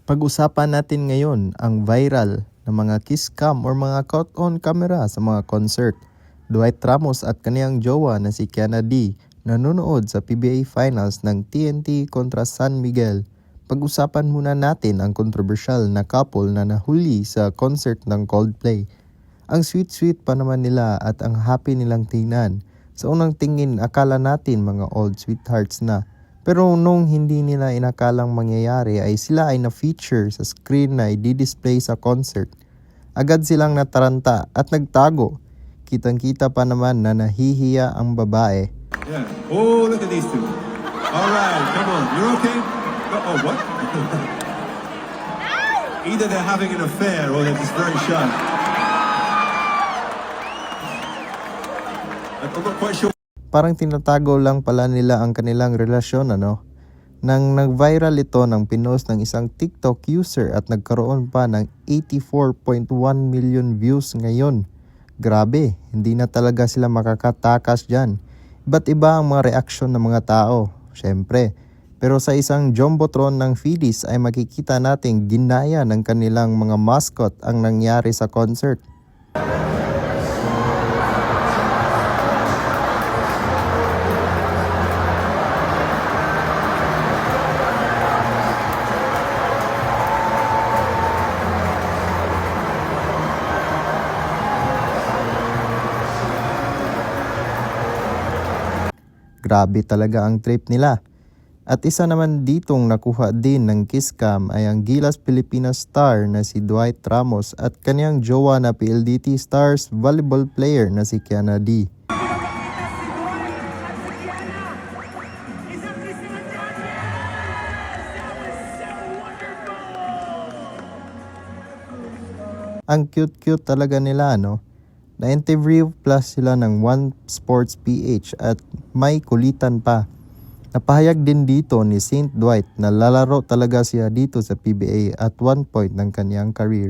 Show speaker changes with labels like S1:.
S1: Pag-usapan natin ngayon ang viral na mga kiss cam or mga caught on camera sa mga concert. Dwight Ramos at kaniyang jowa na si Kiana D nanonood sa PBA Finals ng TNT kontra San Miguel. Pag-usapan muna natin ang kontrobersyal na couple na nahuli sa concert ng Coldplay. Ang sweet-sweet pa naman nila at ang happy nilang tingnan. Sa unang tingin akala natin mga old sweethearts na. Pero nung hindi nila inakalang mangyayari ay sila ay na-feature sa screen na i-display sa concert. Agad silang nataranta at nagtago. Kitang-kita pa naman na nahihiya ang babae.
S2: Yeah. Oh, look at these two. All right, come on. You're okay? Oh, what? Either they're having an affair or they're just very shy. I'm not quite sure.
S1: Parang tinatago lang pala nila ang kanilang relasyon Nang nag-viral ito ng pinost ng isang TikTok user at nagkaroon pa ng 84.1 million views ngayon. Grabe, hindi na talaga sila makakatakas dyan. Iba't iba ang mga reaksyon ng mga tao, syempre. Pero sa isang jumbotron ng feedies ay makikita nating ginaya ng kanilang mga mascot ang nangyari sa concert. Grabe talaga ang trip nila. At isa naman ditong nakuha din ng kiss cam ay ang Gilas Pilipinas star na si Dwight Ramos at kaniyang jowa na PLDT Stars volleyball player na si Kiana D. Ang cute-cute talaga nila Na-interview plus sila ng One Sports PH at may kulitan pa. Napahayag din dito ni Saint Dwight na lalaro talaga siya dito sa PBA at one point ng kanyang career.